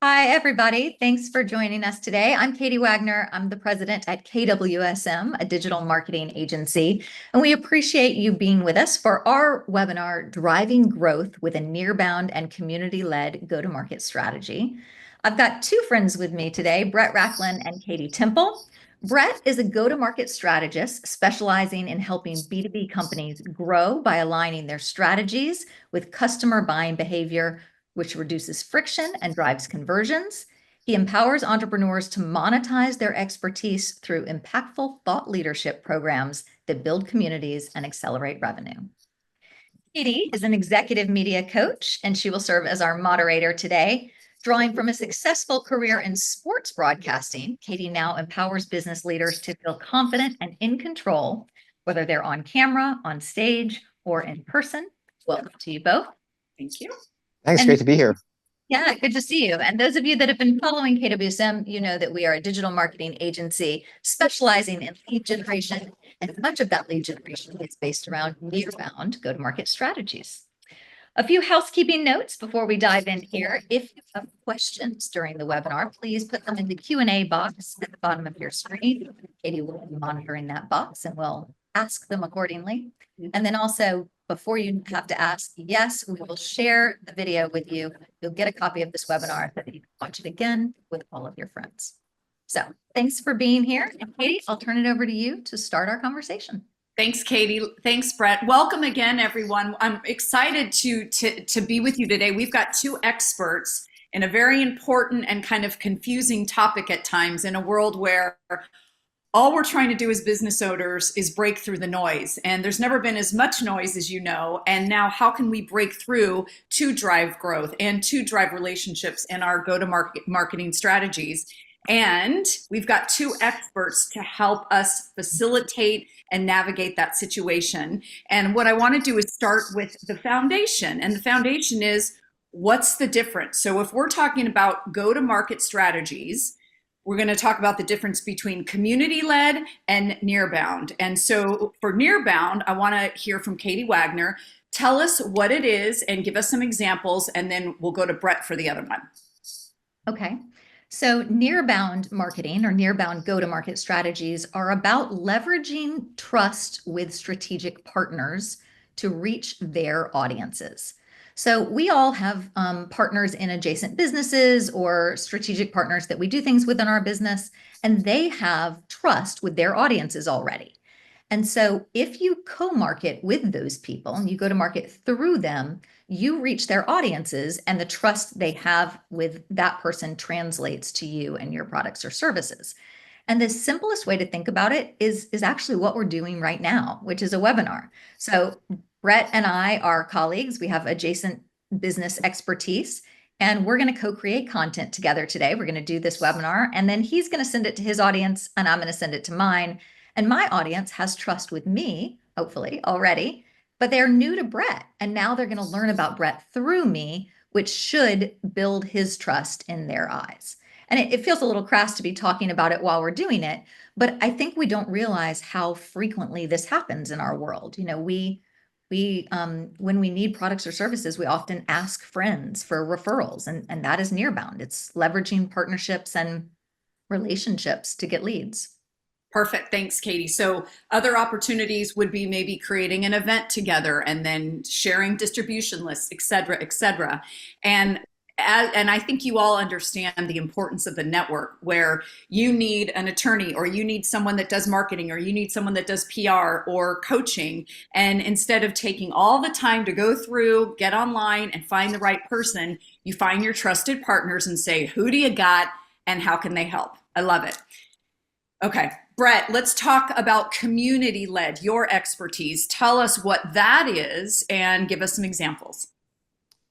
Hi, everybody. Thanks for joining us today. I'm Katie Wagner. I'm the president at KWSM, a digital marketing agency, and we appreciate you being with us for our webinar, Driving Growth with a Nearbound and Community-Led Go-to-Market Strategy. I've got two friends with me today, Brett Racklin and Katie Temple. Brett is a go-to-market strategist specializing in helping B2B companies grow by aligning their strategies with customer buying behavior, which reduces friction and drives conversions. He empowers entrepreneurs to monetize their expertise through impactful thought leadership programs that build communities and accelerate revenue. Katie is an executive media coach, and she will serve as our moderator today. Drawing from a successful career in sports broadcasting, Katie now empowers business leaders to feel confident and in control, whether they're on camera, on stage, or in person. Welcome to you both. Thank you. Thanks, great to be here. Yeah, good to see you. And those of you that have been following KWSM, you know that we are a digital marketing agency specializing in lead generation, and much of that lead generation is based around Nearbound go-to-market strategies. A few housekeeping notes before we dive in here. If you have questions during the webinar, please put them in the Q&A box at the bottom of your screen. Katie will be monitoring that box and we'll ask them accordingly. And then also, before you have to ask, yes, we will share the video with you. You'll get a copy of this webinar so that you can watch it again with all of your friends. So thanks for being here. And Katie, I'll turn it over to you to start our conversation. Thanks, Katie. Thanks, Brett. Welcome again, everyone. I'm excited to be with you today. We've got two experts in a very important and kind of confusing topic at times in a world where all we're trying to do as business owners is break through the noise. And there's never been as much noise as you know. And now how can we break through to drive growth and to drive relationships in our go-to-market marketing strategies? And we've got two experts to help us facilitate and navigate that situation. And what I want to do is start with the foundation. And the foundation is, what's the difference? So if we're talking about go-to-market strategies, we're going to talk about the difference between community-led and Nearbound. And so for Nearbound, I want to hear from Katie Wagner. Tell us what it is and give us some examples, and then we'll go to Brett for the other one. Okay. So Nearbound marketing or Nearbound go-to-market strategies are about leveraging trust with strategic partners to reach their audiences. So we all have partners in adjacent businesses or strategic partners that we do things with in our business, and they have trust with their audiences already. And so if you co-market with those people and you go to market through them, you reach their audiences, and the trust they have with that person translates to you and your products or services. And the simplest way to think about it is actually what we're doing right now, which is a webinar. So Brett and I are colleagues. We have adjacent business expertise, and we're going to co-create content together today. We're going to do this webinar, and then he's going to send it to his audience, and I'm going to send it to mine. And my audience has trust with me, hopefully, already, but they're new to Brett. And now they're going to learn about Brett through me, which should build his trust in their eyes. And it feels a little crass to be talking about it while we're doing it, but I think we don't realize how frequently this happens in our world. You know, when we need products or services, we often ask friends for referrals, and that is Nearbound. It's leveraging partnerships and relationships to get leads. Perfect. Thanks, Katie. So other opportunities would be maybe creating an event together and then sharing distribution lists, et cetera, et cetera. And I think you all understand the importance of the network, where you need an attorney, or you need someone that does marketing, or you need someone that does PR or coaching. And instead of taking all the time to go through, get online and find the right person, you find your trusted partners and say, who do you got and how can they help? I love it. Okay, Brett, let's talk about community-led, your expertise. Tell us what that is and give us some examples.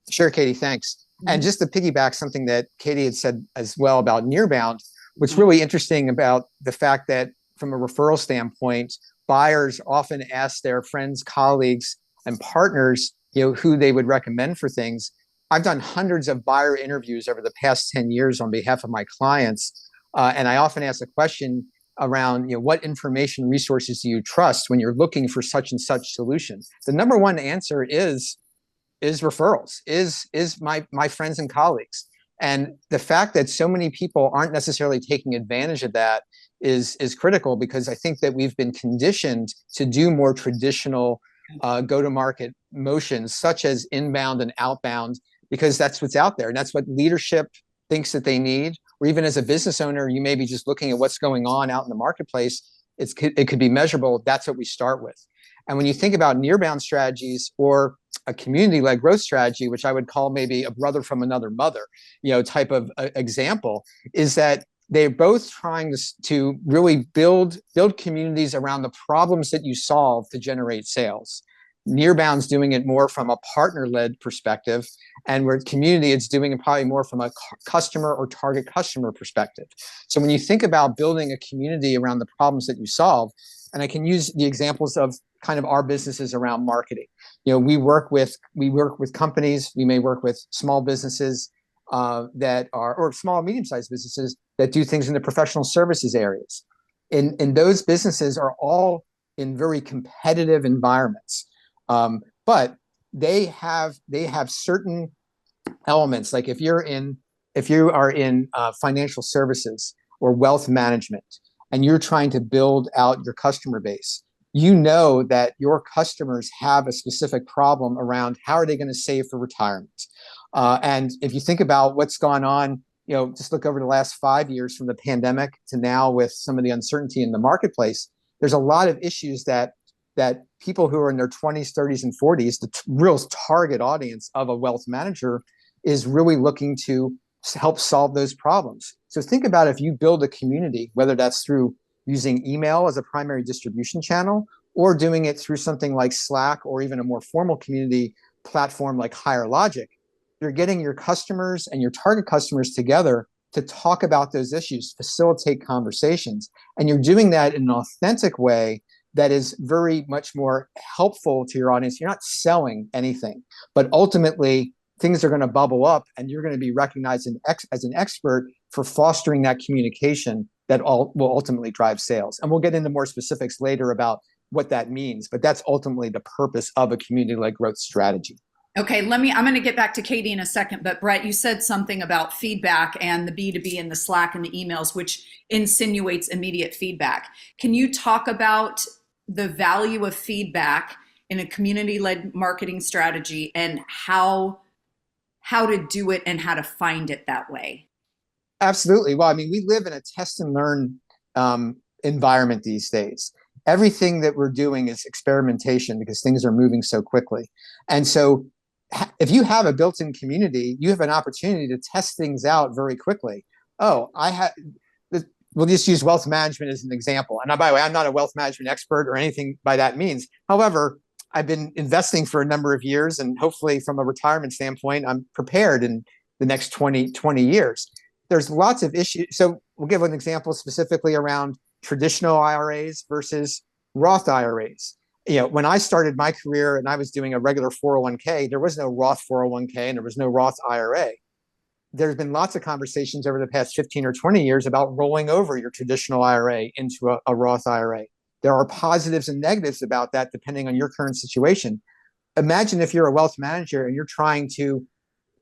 Sure, Katie, thanks. And just to piggyback something that Katie had said as well about Nearbound, what's really interesting about the fact that from a referral standpoint, buyers often ask their friends, colleagues, and partners, who they would recommend for things. I've done hundreds of buyer interviews over the past 10 years on behalf of my clients. And I often ask the question around, what information resources do you trust when you're looking for such and such solution? The number one answer is referrals, is my friends and colleagues. And the fact that so many people aren't necessarily taking advantage of that is critical, because I think that we've been conditioned to do more traditional go-to-market motions, such as inbound and outbound, because that's what's out there. And that's what leadership thinks that they need. Or even as a business owner, you may be just looking at what's going on out in the marketplace. It could be measurable. That's what we start with. And when you think about nearbound strategies or a community-led growth strategy, which I would call maybe a brother from another mother, type of example, is that they're both trying to really build communities around the problems that you solve to generate sales. Nearbound's doing it more from a partner-led perspective, and where community, it's doing it probably more from a customer or target customer perspective. So when you think about building a community around the problems that you solve, and I can use the examples of kind of our businesses around marketing. We work with companies. We may work with small businesses that are, or small, medium-sized businesses that do things in the professional services areas. And those businesses are all in very competitive environments. But they have certain elements, like if you are in financial services or wealth management, and you're trying to build out your customer base, that your customers have a specific problem around how are they going to save for retirement. And if you think about what's gone on, just look over the last 5 years from the pandemic to now with some of the uncertainty in the marketplace, there's a lot of issues that people who are in their 20s, 30s, and 40s, the real target audience of a wealth manager, is really looking to help solve those problems. So think about if you build a community, whether that's through using email as a primary distribution channel, or doing it through something like Slack, or even a more formal community platform like Higher Logic, you're getting your customers and your target customers together to talk about those issues, facilitate conversations. And you're doing that in an authentic way that is very much more helpful to your audience. You're not selling anything, but ultimately things are going to bubble up, and you're going to be recognized as an expert for fostering that communication that will ultimately drive sales. And we'll get into more specifics later about what that means, but that's ultimately the purpose of a community-led growth strategy. Okay, I'm going to get back to Katie in a second, but Brett, you said something about feedback and the B2B and the Slack and the emails, which insinuates immediate feedback. Can you talk about the value of feedback in a community-led marketing strategy, and how to do it and how to find it that way? Absolutely. Well, I mean, we live in a test and learn environment these days. Everything that we're doing is experimentation because things are moving so quickly. And so if you have a built-in community, you have an opportunity to test things out very quickly. We'll just use wealth management as an example. And by the way, I'm not a wealth management expert or anything by that means. However, I've been investing for a number of years, and hopefully from a retirement standpoint, I'm prepared in the next 20 years. There's lots of issues. So we'll give an example specifically around traditional IRAs versus Roth IRAs. When I started my career and I was doing a regular 401k, there was no Roth 401k and there was no Roth IRA. There's been lots of conversations over the past 15 or 20 years about rolling over your traditional IRA into a Roth IRA. There are positives and negatives about that depending on your current situation. Imagine if you're a wealth manager and you're trying to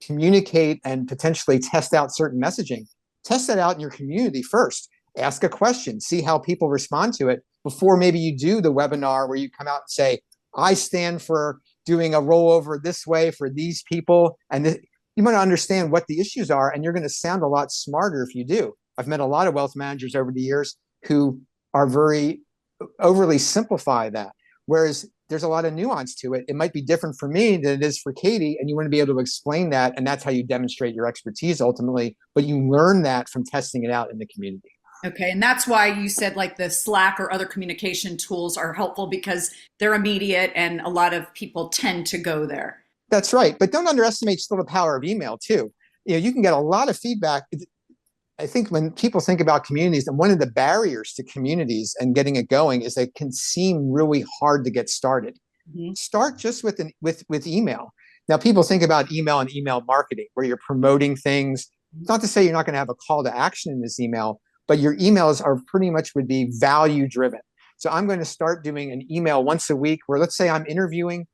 communicate and potentially test out certain messaging. Test that out in your community first. Ask a question, see how people respond to it before maybe you do the webinar where you come out and say, I stand for doing a rollover this way for these people. And you might understand what the issues are, and you're going to sound a lot smarter if you do. I've met a lot of wealth managers over the years who are very overly simplify that, whereas there's a lot of nuance to it. It might be different for me than it is for Katie, and you want to be able to explain that, and that's how you demonstrate your expertise ultimately, but you learn that from testing it out in the community. Okay, and that's why you said like the Slack or other communication tools are helpful, because they're immediate and a lot of people tend to go there. That's right, but don't underestimate still the power of email too. You can get a lot of feedback. I think when people think about communities, and one of the barriers to communities and getting it going is they can seem really hard to get started. Mm-hmm. Start just with email. Now, people think about email and email marketing, where you're promoting things. Not to say you're not going to have a call to action in this email, but your emails are pretty much would be value driven. So I'm going to start doing an email once a week where, let's say I'm interviewing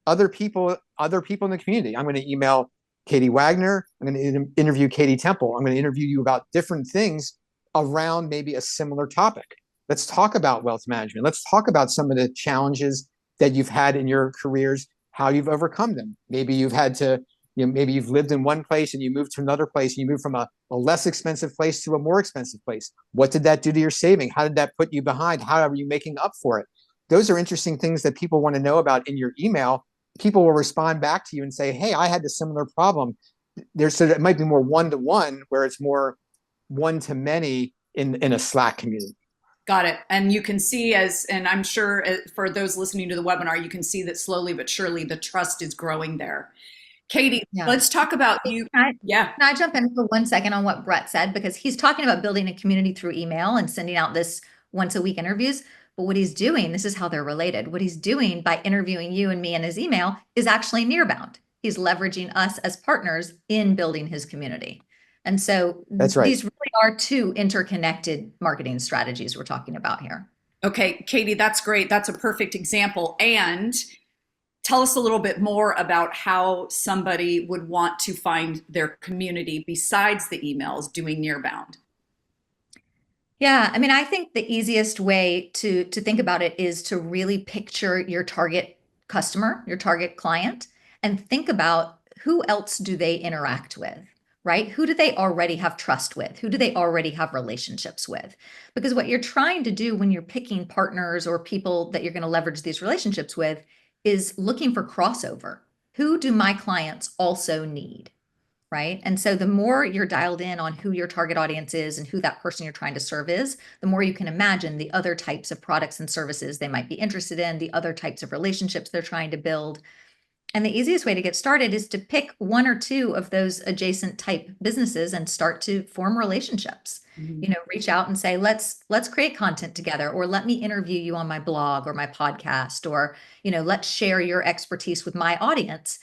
other people in the community. I'm going to email Katie Wagner. I'm going to interview Katie Temple. I'm going to interview you about different things around maybe a similar topic. Let's talk about wealth management. Let's talk about some of the challenges that you've had in your careers, how you've overcome them. Maybe you've had to, maybe you've lived in one place and you moved to another place and you moved from a less expensive place to a more expensive place. What did that do to your saving? How did that put you behind? How are you making up for it? Those are interesting things that people want to know about in your email. People will respond back to you and say, hey, I had a similar problem. So it might be more one-to-one, where it's more one-to-many in a Slack community. Got it. And you can see and I'm sure for those listening to the webinar, you can see that slowly but surely the trust is growing there. Katie, Yeah. let's talk about you. Yeah. Can I jump in for 1 second on what Brett said? Because he's talking about building a community through email and sending out this once a week interviews. But what he's doing, this is how they're related. What he's doing by interviewing you and me in his email is actually Nearbound. He's leveraging us as partners in building his community. And so That's right. these really are two interconnected marketing strategies we're talking about here. Okay, Katie, that's great. That's a perfect example. And tell us a little bit more about how somebody would want to find their community besides the emails doing Nearbound. Yeah, I mean, I think the easiest way to think about it is to really picture your target customer, your target client, and think about who else do they interact with, right? Who do they already have trust with? Who do they already have relationships with? Because what you're trying to do when you're picking partners or people that you're going to leverage these relationships with is looking for crossover. Who do my clients also need? Right. And so the more you're dialed in on who your target audience is and who that person you're trying to serve is, the more you can imagine the other types of products and services they might be interested in, the other types of relationships they're trying to build. And the easiest way to get started is to pick one or two of those adjacent type businesses and start to form relationships. Mhm. You know, reach out and say, let's create content together, or let me interview you on my blog or my podcast, or, let's share your expertise with my audience.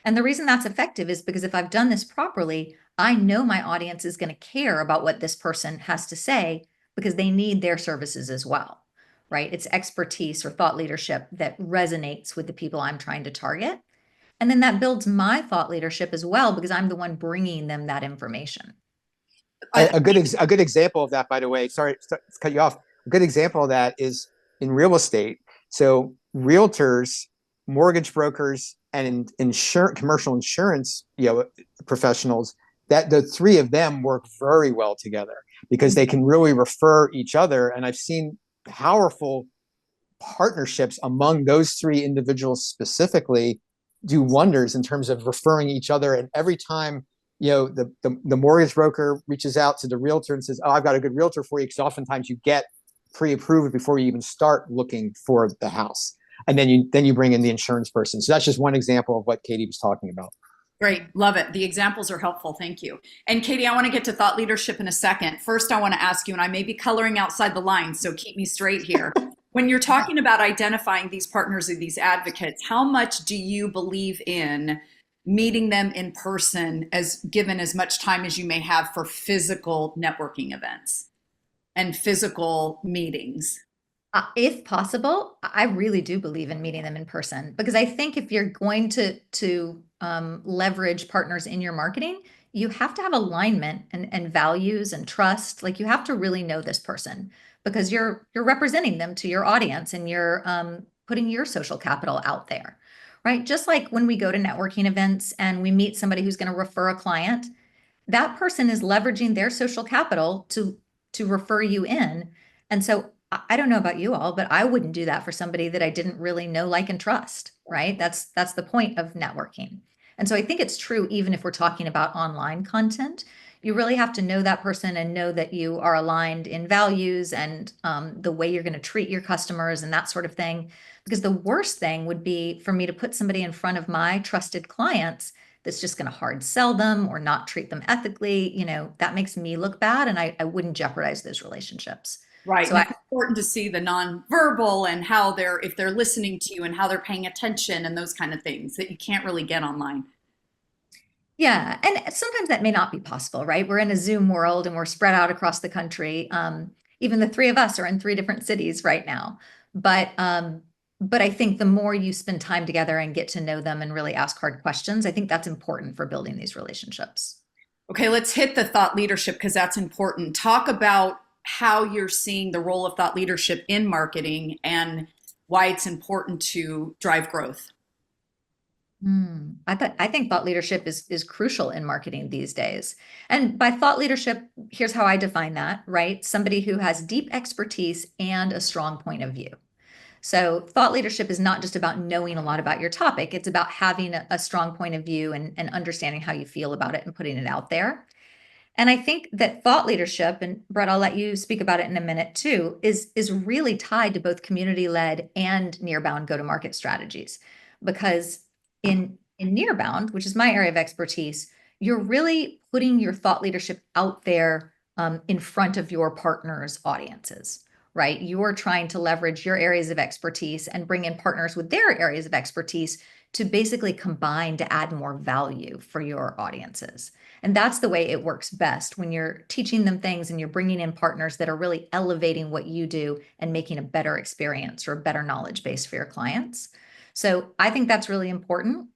And the reason that's effective is because if I've done this properly, I know my audience is going to care about what this person has to say because they need their services as well, right? It's expertise or thought leadership that resonates with the people I'm trying to target. And then that builds my thought leadership as well because I'm the one bringing them that information. A good example of that, by the way, sorry to cut you off. A good example of that is in real estate. So realtors, mortgage brokers, and commercial insurance, professionals, that the three of them work very well together because they can really refer each other. And I've seen powerful partnerships among those three individuals specifically do wonders in terms of referring each other. And every time the mortgage broker reaches out to the realtor and says, oh, I've got a good realtor for you, because oftentimes you get pre-approved before you even start looking for the house, and then you bring in the insurance person. So that's just one example of what Katie was talking about. Great. Love it. The examples are helpful. Thank you. And Katie, I want to get to thought leadership in a second. First, I want to ask you, and I may be coloring outside the lines, so keep me straight here. When you're talking about identifying these partners or these advocates, how much do you believe in meeting them in person, as given as much time as you may have for physical networking events and physical meetings? If possible, I really do believe in meeting them in person because I think if you're going to leverage partners in your marketing, you have to have alignment and values and trust. Like you have to really know this person because you're representing them to your audience and you're putting your social capital out there, right? Just like when we go to networking events and we meet somebody who's going to refer a client, that person is leveraging their social capital to refer you in. And so I don't know about you all, but I wouldn't do that for somebody that I didn't really know, like, and trust, right? That's the point of networking. And so I think it's true even if we're talking about online content. You really have to know that person and know that you are aligned in values and the way you're going to treat your customers and that sort of thing. Because the worst thing would be for me to put somebody in front of my trusted clients that's just going to hard sell them or not treat them ethically. That makes me look bad, and I wouldn't jeopardize those relationships. Right. So And it's important to see the nonverbal and how if they're listening to you and how they're paying attention and those kind of things that you can't really get online. yeah, and sometimes that may not be possible, right? We're in a Zoom world and we're spread out across the country. Even the three of us are in three different cities right now. But But I think the more you spend time together and get to know them and really ask hard questions, I think that's important for building these relationships. Okay, let's hit the thought leadership because that's important. Talk about how you're seeing the role of thought leadership in marketing and why it's important to drive growth. I think thought leadership is crucial in marketing these days. And by thought leadership, here's how I define that, right? Somebody who has deep expertise and a strong point of view. So thought leadership is not just about knowing a lot about your topic. It's about having a strong point of view and understanding how you feel about it and putting it out there. And I think that thought leadership, and Brett, I'll let you speak about it in a minute too, is really tied to both community-led and nearbound go-to-market strategies. Because in nearbound, which is my area of expertise, you're really putting your thought leadership out there in front of your partners' audiences, right? You're trying to leverage your areas of expertise and bring in partners with their areas of expertise to basically combine to add more value for your audiences. And that's the way it works best when you're teaching them things and you're bringing in partners that are really elevating what you do and making a better experience or a better knowledge base for your clients. So I think that's really important.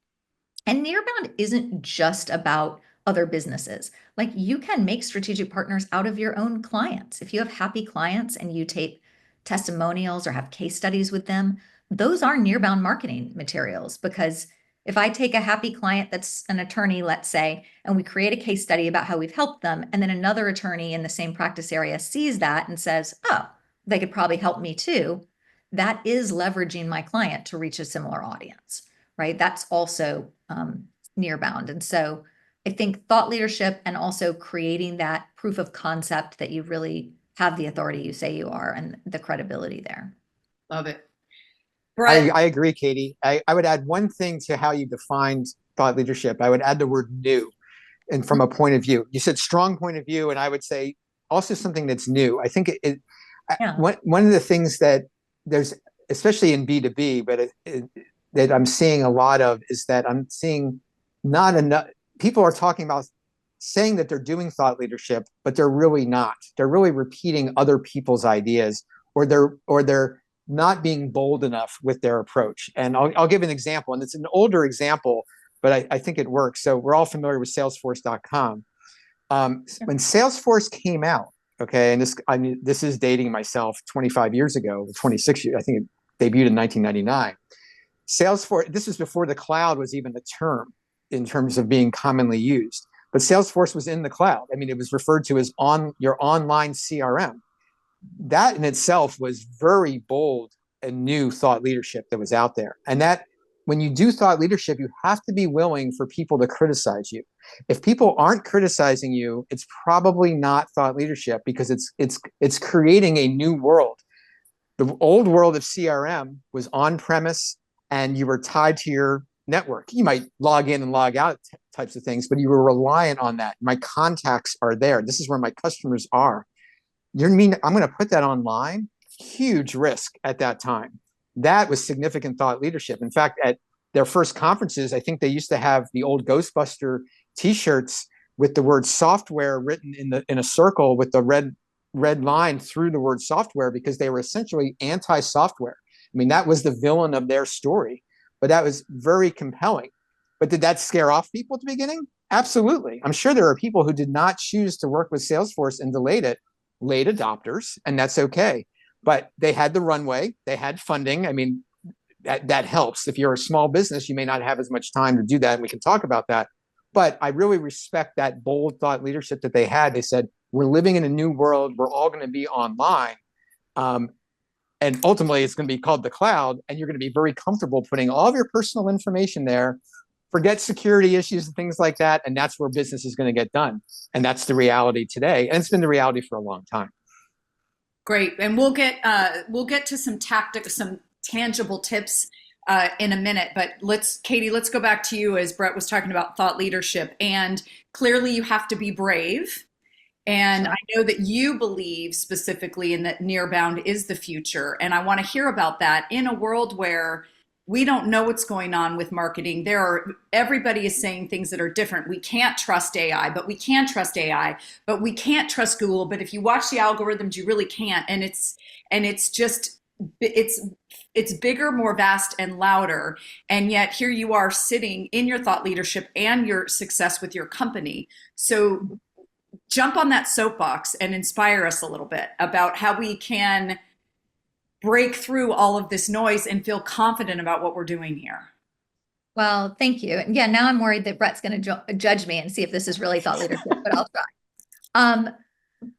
And Nearbound isn't just about other businesses. Like you can make strategic partners out of your own clients. If you have happy clients and you tape testimonials or have case studies with them, those are Nearbound marketing materials. Because if I take a happy client that's an attorney, let's say, and we create a case study about how we've helped them, and then another attorney in the same practice area sees that and says, oh, they could probably help me too, that is leveraging my client to reach a similar audience, right? That's also Nearbound. And so I think thought leadership and also creating that proof of concept that you really have the authority you say you are and the credibility there. Love it. I, Brett, I agree, Katie. I would add one thing to how you defined thought leadership. I would add the word new, and from a point of view. You said strong point of view, and I would say also something that's new. I think Yeah. one of the things that there's, especially in B2B, but that I'm seeing a lot of is that I'm seeing not enough people are talking about saying that they're doing thought leadership, but they're really not. They're really repeating other people's ideas, or they're not being bold enough with their approach. And I'll give an example, and it's an older example, but I think it works. So we're all familiar with Salesforce.com. When Salesforce came out, okay, and this is dating myself 25 years ago, 26 years, I think it debuted in 1999. Salesforce, this was before the cloud was even a term in terms of being commonly used. But Salesforce was in the cloud. I mean, it was referred to as on your online CRM. That in itself was very bold and new thought leadership that was out there. And that when you do thought leadership, you have to be willing for people to criticize you. If people aren't criticizing you, it's probably not thought leadership because it's creating a new world. The old world of CRM was on premise and you were tied to your network. You might log in and log out types of things, but you were reliant on that. My contacts are there. This is where my customers are. You're mean I'm going to put that online? Huge risk at that time. That was significant thought leadership. In fact, at their first conferences, I think they used to have the old Ghostbuster T-shirts with the word software written in a circle with the red line through the word software because they were essentially anti-software. I mean, that was the villain of their story, but that was very compelling. But did that scare off people at the beginning? Absolutely. I'm sure there are people who did not choose to work with Salesforce and delayed it, late adopters, and that's okay. But they had the runway, they had funding. I mean, that helps. If you're a small business, you may not have as much time to do that, and we can talk about that. But I really respect that bold thought leadership that they had. They said, we're living in a new world. We're all going to be online. And ultimately, it's going to be called the cloud, and you're going to be very comfortable putting all of your personal information there. Forget security issues and things like that, and that's where business is going to get done. And that's the reality today, and it's been the reality for a long time. great. And we'll get to some tactics, some tangible tips in a minute. But Katie, let's go back to you as Brett was talking about thought leadership. And clearly, you have to be brave. And I know that you believe specifically in that Nearbound is the future. And I want to hear about that in a world where we don't know what's going on with marketing. Everybody is saying things that are different. We can't trust AI, but we can trust AI, but we can't trust Google. But if you watch the algorithms, you really can't. And it's just it's bigger, more vast, and louder. And yet here you are sitting in your thought leadership and your success with your company. So jump on that soapbox and inspire us a little bit about how we can break through all of this noise and feel confident about what we're doing here. Well, thank you. And yeah, now I'm worried that Brett's going to judge me and see if this is really thought leadership, but I'll try. Um,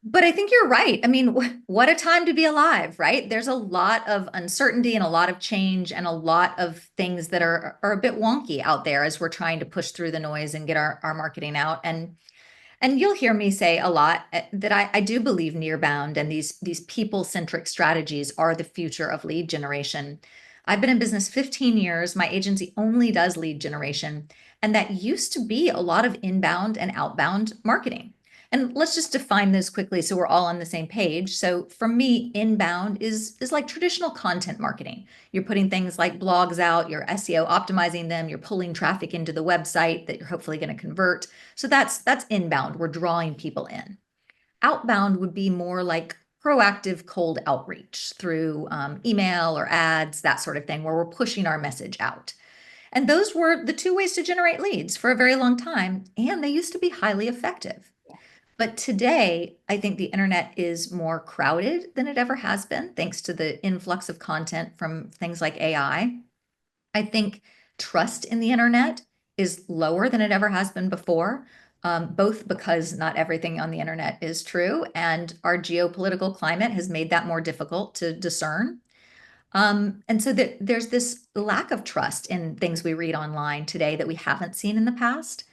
but I think you're right. I mean, what a time to be alive, right? There's a lot of uncertainty and a lot of change and a lot of things that are a bit wonky out there as we're trying to push through the noise and get our marketing out. And you'll hear me say a lot that I do believe Nearbound and these people-centric strategies are the future of lead generation. I've been in business 15 years. My agency only does lead generation. And that used to be a lot of inbound and outbound marketing. And let's just define those quickly so we're all on the same page. So for me, inbound is like traditional content marketing. You're putting things like blogs out, you're SEO optimizing them, you're pulling traffic into the website that you're hopefully going to convert. So that's inbound. We're drawing people in. Outbound would be more like proactive cold outreach through email or ads, that sort of thing, where we're pushing our message out. And those were the two ways to generate leads for a very long time, and they used to be highly effective. But today, I think the internet is more crowded than it ever has been, thanks to the influx of content from things like AI. I think trust in the internet is lower than it ever has been before, both because not everything on the internet is true, and our geopolitical climate has made that more difficult to discern. And so there's this lack of trust in things we read online today that we haven't seen in the past.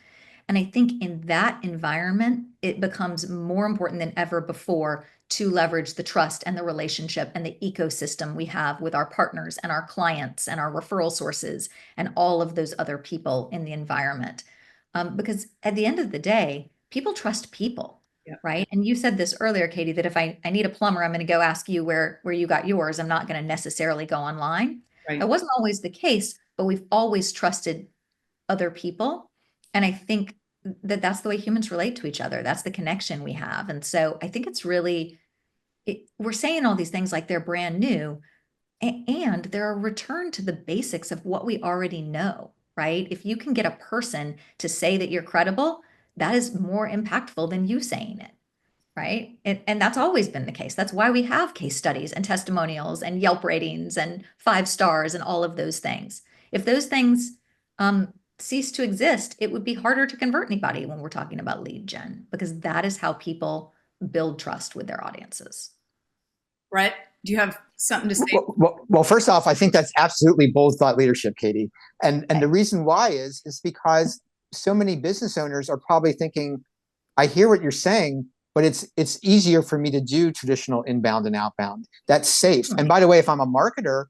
And I think in that environment, it becomes more important than ever before to leverage the trust and the relationship and the ecosystem we have with our partners and our clients and our referral sources and all of those other people in the environment. Because at the end of the day, people trust people, Yeah. right? And you said this earlier, Katie, that if I need a plumber, I'm going to go ask you where you got yours. I'm not going to necessarily go online. Right. That wasn't always the case, but we've always trusted other people. And I think that that's the way humans relate to each other. That's the connection we have. And so I think it's really, we're saying all these things like they're brand new, and they're a return to the basics of what we already know, right? If you can get a person to say that you're credible, that is more impactful than you saying it, right? And that's always been the case. That's why we have case studies and testimonials and Yelp ratings and 5 stars and all of those things. If those things cease to exist, it would be harder to convert anybody when we're talking about lead gen, because that is how people build trust with their audiences. Brett, do you have something to say? Well, first off, I think that's absolutely bold thought leadership, Katie. And the reason why is because so many business owners are probably thinking, I hear what you're saying, but it's easier for me to do traditional inbound and outbound. That's safe. And by the way, if I'm a marketer,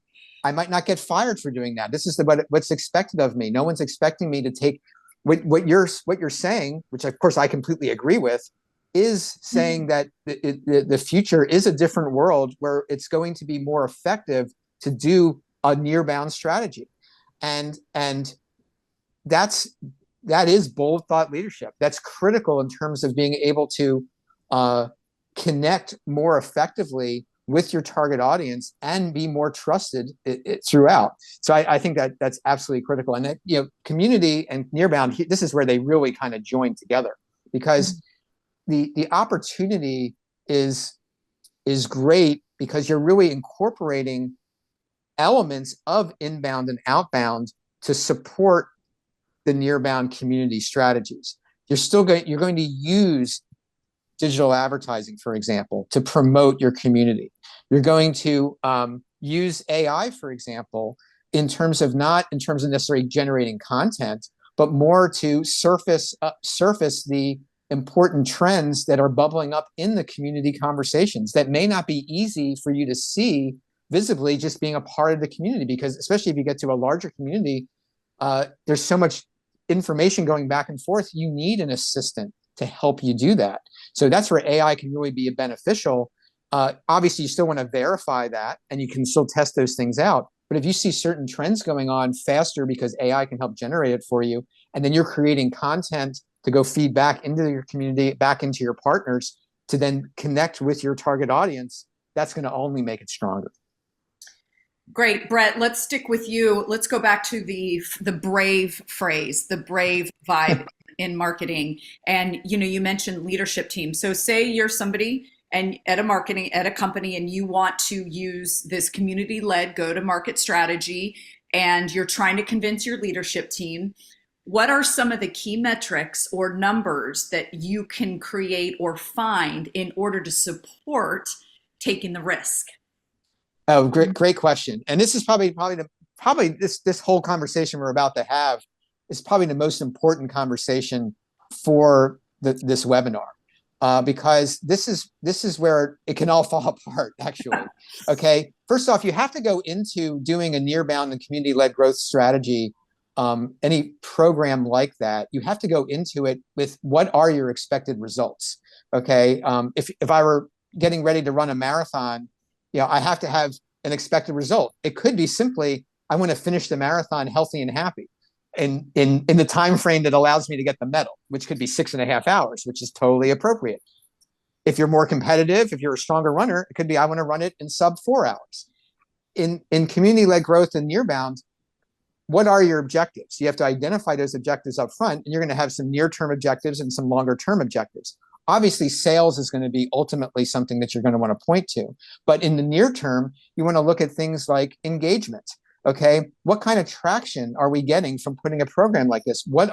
I might not get fired for doing that. This is what's expected of me. No one's expecting me to take what you're saying, which of course I completely agree with, is saying that the future is a different world where it's going to be more effective to do a nearbound strategy. And that is bold thought leadership. That's critical in terms of being able to connect more effectively with your target audience and be more trusted throughout. So I think that's absolutely critical. And that, community and Nearbound, this is where they really kind of join together, because the opportunity is great because you're really incorporating elements of inbound and outbound to support the Nearbound community strategies. You're going to use digital advertising, for example, to promote your community. You're going to use AI, for example, not in terms of necessarily generating content, but more to surface the important trends that are bubbling up in the community conversations that may not be easy for you to see visibly just being a part of the community, because especially if you get to a larger community, there's so much information going back and forth. You need an assistant to help you do that. So that's where AI can really be beneficial. Obviously, you still want to verify that, and you can still test those things out. But if you see certain trends going on faster because AI can help generate it for you, and then you're creating content to go feed back into your community, back into your partners, to then connect with your target audience, that's going to only make it stronger. Great, Brett. Let's stick with you. Let's go back to the brave phrase, the brave vibe in marketing. And you mentioned leadership team. So say you're somebody and at a company, and you want to use this community-led go-to-market strategy, and you're trying to convince your leadership team. What are some of the key metrics or numbers that you can create or find in order to support taking the risk? Oh, great question. And this is probably this whole conversation we're about to have is probably the most important conversation for this webinar, because this is where it can all fall apart. Actually, okay. First off, you have to go into doing a near-bound and community-led growth strategy. Any program like that, you have to go into it with what are your expected results. Okay, if I were getting ready to run a marathon, I have to have an expected result. It could be simply, I want to finish the marathon healthy and happy in the time frame that allows me to get the medal, which could be 6.5 hours, which is totally appropriate. If you're more competitive, if you're a stronger runner, it could be, I want to run it in sub 4 hours. In community-led growth and Nearbound, what are your objectives? You have to identify those objectives up front, and you're going to have some near-term objectives and some longer-term objectives. Obviously, sales is going to be ultimately something that you're going to want to point to. But in the near term, you want to look at things like engagement. Okay, what kind of traction are we getting from putting a program like this? What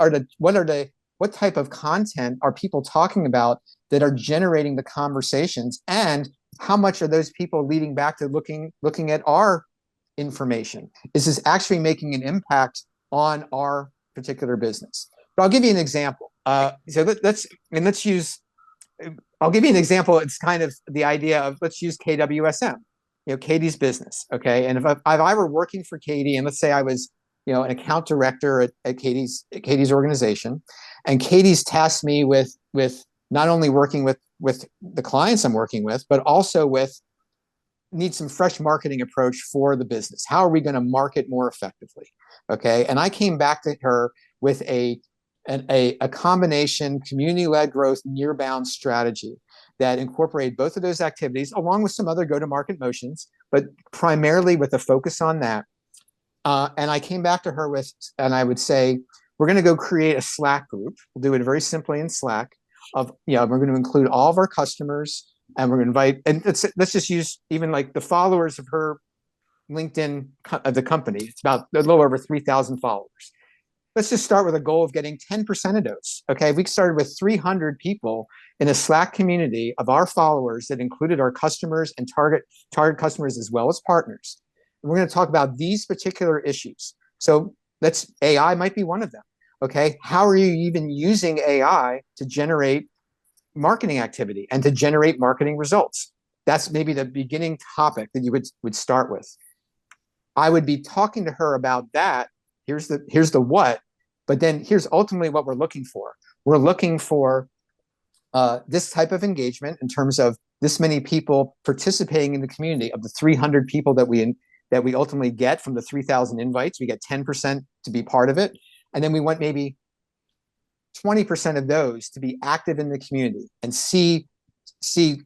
type of content are people talking about that are generating the conversations? And how much are those people leading back to looking at our information? Is this actually making an impact on our particular business? But I'll give you an example. Let's use. I'll give you an example. It's kind of the idea of, let's use KWSM, Katie's business. Okay. And if I were working for Katie, and let's say I was, an account director at Katie's organization, and Katie's tasked me with not only working with the clients I'm working with, but also need some fresh marketing approach for the business. How are we going to market more effectively? Okay. And I came back to her with a combination community-led growth near-bound strategy that incorporated both of those activities along with some other go-to-market motions, but primarily with a focus on that. And I came back to her and I would say, we're going to go create a Slack group. We'll do it very simply in Slack. We're going to include all of our customers, and we're going to invite, and let's just use even like the followers of her LinkedIn of the company. It's about a little over 3,000 followers. Let's just start with a goal of getting 10% of those. Okay, we started with 300 people in a Slack community of our followers that included our customers and target customers as well as partners. And we're going to talk about these particular issues. So AI might be one of them. Okay, how are you even using AI to generate marketing activity and to generate marketing results? That's maybe the beginning topic that you would start with. I would be talking to her about that. Here's the what, but then here's ultimately what we're looking for. We're looking for this type of engagement in terms of this many people participating in the community. Of the 300 people that we ultimately get from the 3,000 invites, we get 10% to be part of it. And then we want maybe 20% of those to be active in the community and see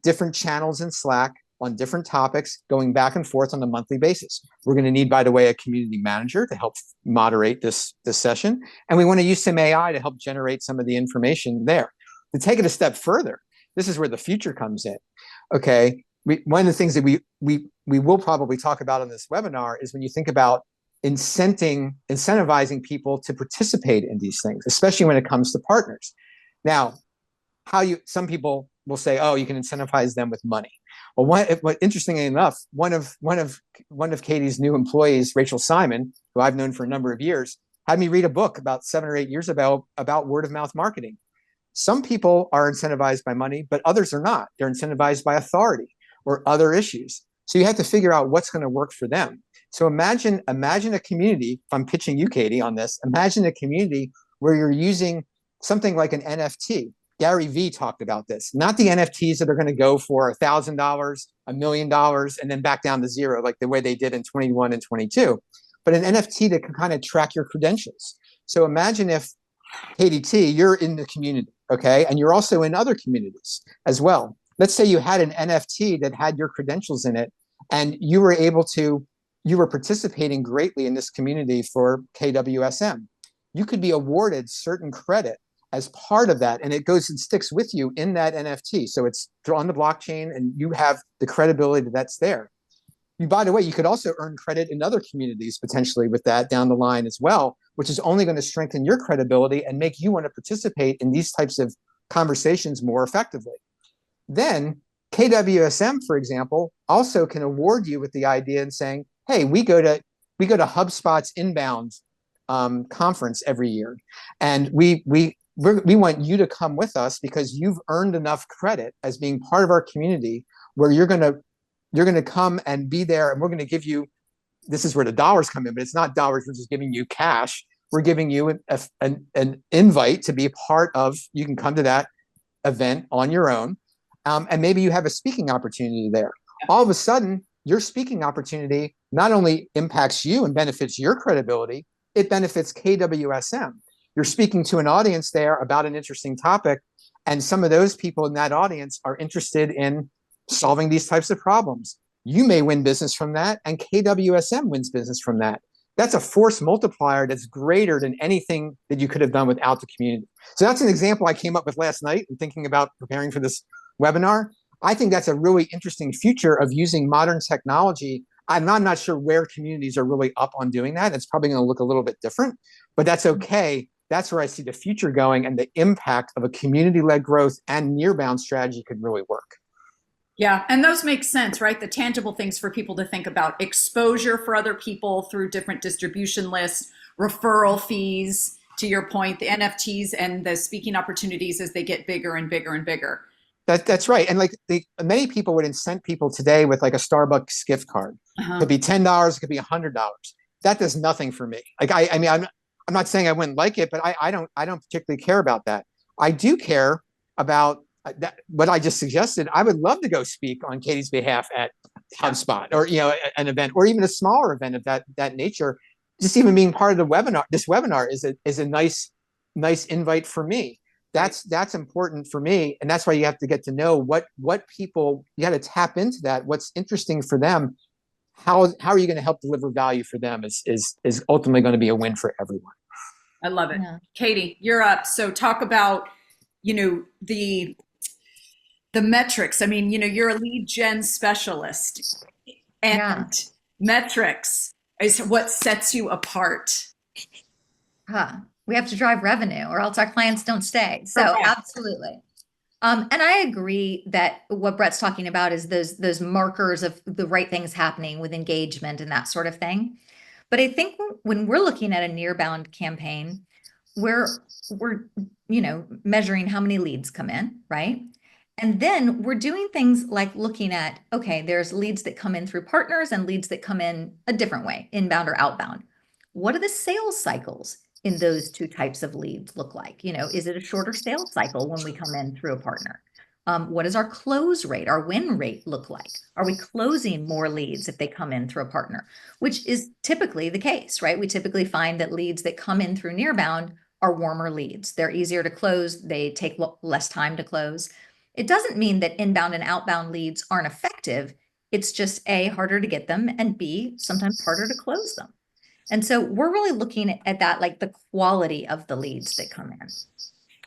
different channels in Slack on different topics going back and forth on a monthly basis. We're going to need, by the way, a community manager to help moderate this session. And we want to use some AI to help generate some of the information there. To take it a step further, this is where the future comes in. Okay, one of the things that we will probably talk about on this webinar is when you think about incentivizing people to participate in these things, especially when it comes to partners. Now, some people will say, oh, you can incentivize them with money. Well, interestingly enough, one of Katie's new employees, Rachel Simon, who I've known for a number of years, had me read a book about 7 or 8 years ago about word of mouth marketing. Some people are incentivized by money, but others are not. They're incentivized by authority or other issues. So you have to figure out what's going to work for them. So imagine a community, if I'm pitching you, Katie, on this, imagine a community where you're using something like an NFT. Gary Vee talked about this, not the NFTs that are going to go for $1,000, $1 million, and then back down to zero, like the way they did in 21 and 22, but an NFT that can kind of track your credentials. So imagine if, Katie T, you're in the community, okay, and you're also in other communities as well. Let's say you had an NFT that had your credentials in it, and you were able to you were participating greatly in this community for KWSM. You could be awarded certain credit as part of that, and it goes and sticks with you in that NFT. So it's on the blockchain, and you have the credibility that's there. You, by the way, you could also earn credit in other communities potentially with that down the line as well, which is only going to strengthen your credibility and make you want to participate in these types of conversations more effectively. Then KWSM, for example, also can award you with the idea and saying, "Hey, we go to HubSpot's Inbound conference every year, and we want you to come with us because you've earned enough credit as being part of our community where you're going to come and be there, and we're going to give you, this is where the dollars come in, but it's not dollars, we're just giving you cash. We're giving you an invite to be a part of, you can come to that event on your own. And maybe you have a speaking opportunity there. All of a sudden, your speaking opportunity not only impacts you and benefits your credibility, it benefits KWSM. You're speaking to an audience there about an interesting topic, and some of those people in that audience are interested in solving these types of problems. You may win business from that, and KWSM wins business from that. That's a force multiplier that's greater than anything that you could have done without the community. So that's an example I came up with last night and thinking about preparing for this webinar. I think that's a really interesting future of using modern technology. I'm not sure where communities are really up on doing that. It's probably going to look a little bit different, but that's okay. That's where I see the future going, and the impact of a community-led growth and Nearbound strategy could really work. Yeah, and those make sense, right? The tangible things for people to think about: exposure for other people through different distribution lists, referral fees, to your point, the NFTs and the speaking opportunities as they get bigger and bigger and bigger. That's right. And like many people would incent people today with like a Starbucks gift card. It could be $10, it could be $100. That does nothing for me. Like I mean, I'm not saying I wouldn't like it, but I don't particularly care about that. I do care about that, what I just suggested. I would love to go speak on Katie's behalf at HubSpot, or an event, or even a smaller event of that nature. Just even being part of the webinar, this webinar is a nice invite for me. That's important for me, and that's why you have to get to know what people, you got to tap into that. What's interesting for them? How are you going to help deliver value for them? Is ultimately going to be a win for everyone. I love it. Yeah. Katie, you're up. So talk about, the metrics. I mean, you're a lead gen specialist, and Yeah. metrics is what sets you apart. We have to drive revenue or else our clients don't stay. So Correct. absolutely. And I agree that what Brett's talking about is those markers of the right things happening with engagement and that sort of thing. But I think when we're looking at a Nearbound campaign, we're measuring how many leads come in, right? And then we're doing things like looking at, okay, there's leads that come in through partners and leads that come in a different way, inbound or outbound. What are the sales cycles in those two types of leads look like? Is it a shorter sales cycle when we come in through a partner? What does our close rate, our win rate look like? Are we closing more leads if they come in through a partner, which is typically the case, right? We typically find that leads that come in through Nearbound are warmer leads. They're easier to close. They take less time to close. It doesn't mean that inbound and outbound leads aren't effective. It's just A, harder to get them, and B, sometimes harder to close them. And so we're really looking at that, like the quality of the leads that come in.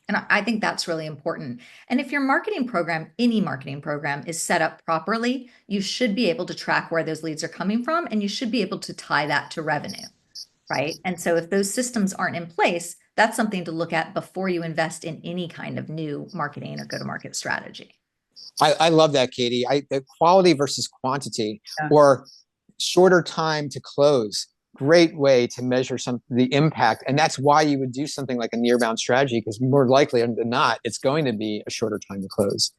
And I think that's really important. And if your marketing program, any marketing program, is set up properly, you should be able to track where those leads are coming from, and you should be able to tie that to revenue, right? And so if those systems aren't in place, that's something to look at before you invest in any kind of new marketing or go-to-market strategy. I love that, Katie. The quality versus quantity, or shorter time to close. Great way to measure the impact. And that's why you would do something like a Nearbound strategy, because more likely than not, it's going to be a shorter time to close.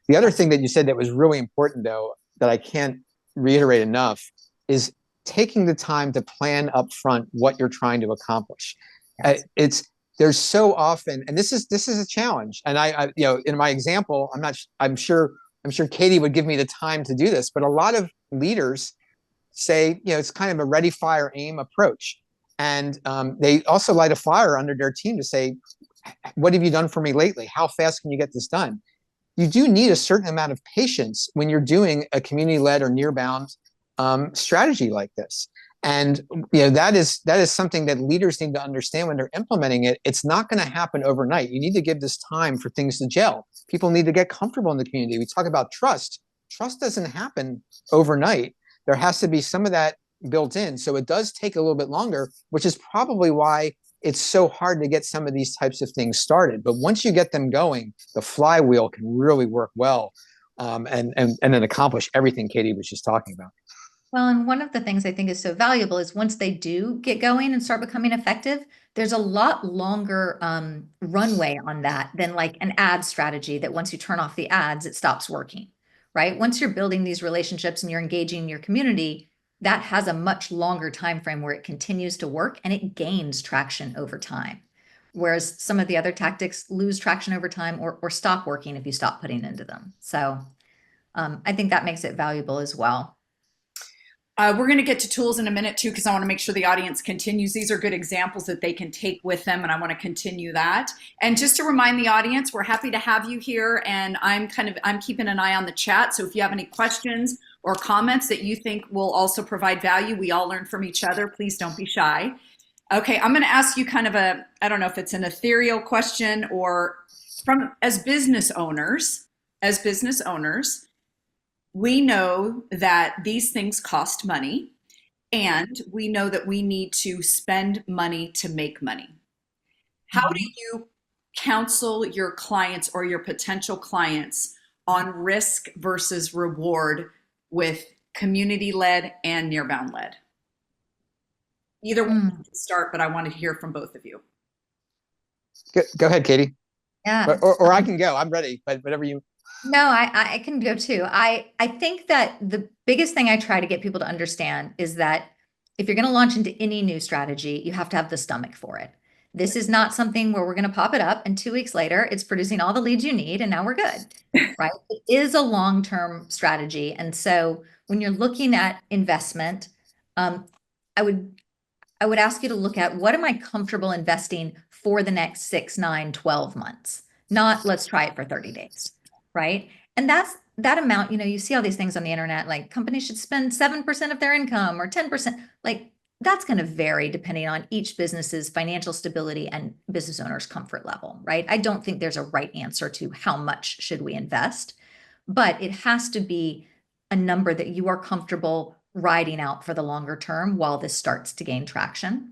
The other thing that you said that was really important, though, that I can't reiterate enough, is taking the time to plan up front what you're trying to accomplish. Yes. There's so often, and this is a challenge. And I in my example, I'm sure Katie would give me the time to do this, but a lot of leaders say, it's kind of a ready, fire, aim approach. And they also light a fire under their team to say, what have you done for me lately? How fast can you get this done? You do need a certain amount of patience when you're doing a community-led or Nearbound strategy like this. And that is something that leaders need to understand when they're implementing it. It's not going to happen overnight. You need to give this time for things to gel. People need to get comfortable in the community. We talk about trust. Trust doesn't happen overnight. There has to be some of that built in. So it does take a little bit longer, which is probably why it's so hard to get some of these types of things started. But once you get them going, the flywheel can really work well, and then accomplish everything Katie was just talking about. Well, and one of the things I think is so valuable is once they do get going and start becoming effective, there's a lot longer runway on that than like an ad strategy that once you turn off the ads, it stops working, right? Once you're building these relationships and you're engaging your community, that has a much longer time frame where it continues to work and it gains traction over time. Whereas some of the other tactics lose traction over time or stop working if you stop putting into them. So I think that makes it valuable as well. We're going to get to tools in a minute too, because I want to make sure the audience continues. These are good examples that they can take with them, and I want to continue that. And just to remind the audience, we're happy to have you here, and I'm keeping an eye on the chat. So if you have any questions or comments that you think will also provide value, we all learn from each other. Please don't be shy. Okay, I'm going to ask you kind of I don't know if it's an ethereal question or as business owners, we know that these things cost money, and we know that we need to spend money to make money. How do you counsel your clients or your potential clients on risk versus reward with community-led and Nearbound-led? Either one can start, but I want to hear from both of you. Go ahead, Katie. Yeah. Or I can go. I'm ready, but whatever you. No, I can go too. I think that the biggest thing I try to get people to understand is that if you're going to launch into any new strategy, you have to have the stomach for it. This is not something where we're going to pop it up and 2 weeks later it's producing all the leads you need and now we're good, right? It is a long-term strategy. And so when you're looking at investment, um, I would I would ask you to look at what am I comfortable investing for the next 6, 9, 12 months, not let's try it for 30 days, right? And that's that amount, you see all these things on the internet, like companies should spend 7% of their income or 10%. Like that's going to vary depending on each business's financial stability and business owner's comfort level, right? I don't think there's a right answer to how much should we invest, but it has to be a number that you are comfortable riding out for the longer term while this starts to gain traction.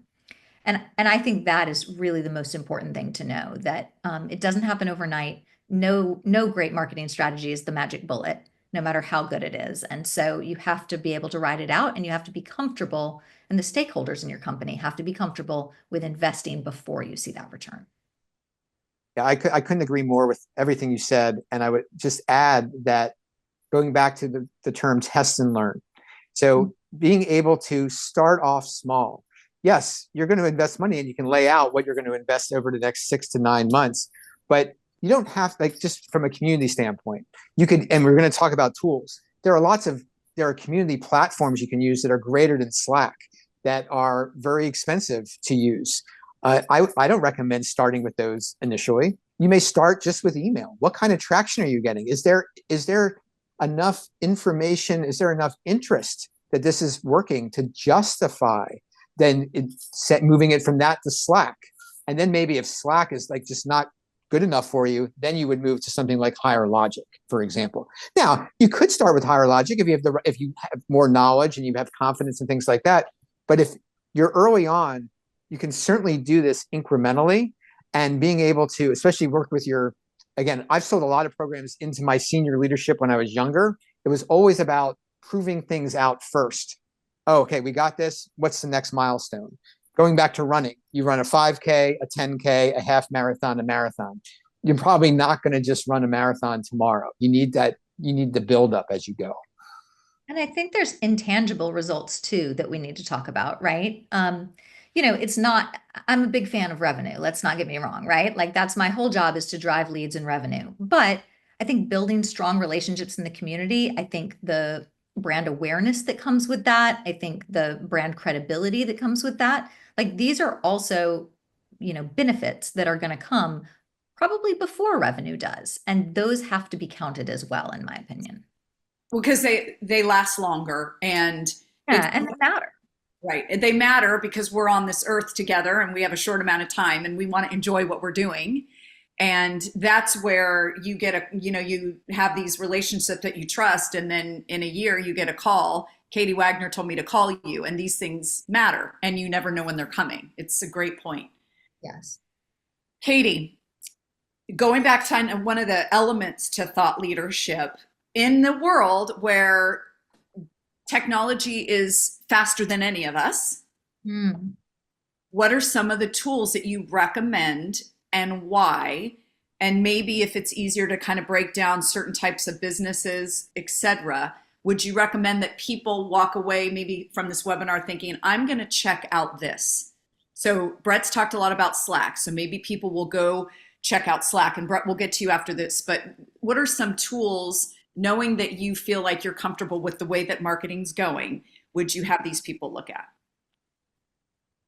And I think that is really the most important thing to know, that it doesn't happen overnight. No great marketing strategy is the magic bullet, no matter how good it is. And so you have to be able to ride it out, and you have to be comfortable, and the stakeholders in your company have to be comfortable with investing before you see that return. Yeah, I couldn't agree more with everything you said. And I would just add that going back to the term test and learn. So being able to start off small. Yes, you're going to invest money and you can lay out what you're going to invest over the next 6 to 9 months, but you don't have, like, just from a community standpoint, you could, and we're going to talk about tools. There are community platforms you can use that are greater than Slack, that are very expensive to use. I don't recommend starting with those initially. You may start just with email. What kind of traction are you getting? Is there enough information? Is there enough interest that this is working to justify then moving it from that to Slack? And then maybe if Slack is like just not good enough for you, then you would move to something like Higher Logic, for example. Now, you could start with Higher Logic if you have more knowledge and you have confidence and things like that. But if you're early on, you can certainly do this incrementally, and being able to, especially work with again, I've sold a lot of programs into my senior leadership when I was younger. It was always about proving things out first. Oh, okay, we got this. What's the next milestone? Going back to running, you run a 5K, a 10K, a half marathon, a marathon. You're probably not going to just run a marathon tomorrow. You need the build up as you go. And I think there's intangible results too that we need to talk about, right? It's not, I'm a big fan of revenue. Let's not get me wrong, right? Like that's my whole job, is to drive leads and revenue. But I think building strong relationships in the community, I think the brand awareness that comes with that, I think the brand credibility that comes with that, like these are also, benefits that are going to come probably before revenue does. And those have to be counted as well, in my opinion. Well, because they last longer, and it's Yeah, and they matter. right. They matter because we're on this earth together and we have a short amount of time and we want to enjoy what we're doing. And that's where you get you have these relationships that you trust. And then in a year, you get a call. Katie Wagner told me to call you, and these things matter and you never know when they're coming. It's a great point. Yes. Katie, going back to one of the elements to thought leadership in the world where technology is faster than any of us, Hmm. what are some of the tools that you recommend and why? And maybe if it's easier to kind of break down certain types of businesses, et cetera, would you recommend that people walk away maybe from this webinar thinking, I'm going to check out this? So Brett's talked a lot about Slack. So maybe people will go check out Slack, and Brett, we'll get to you after this. But what are some tools, knowing that you feel like you're comfortable with the way that marketing's going, would you have these people look at?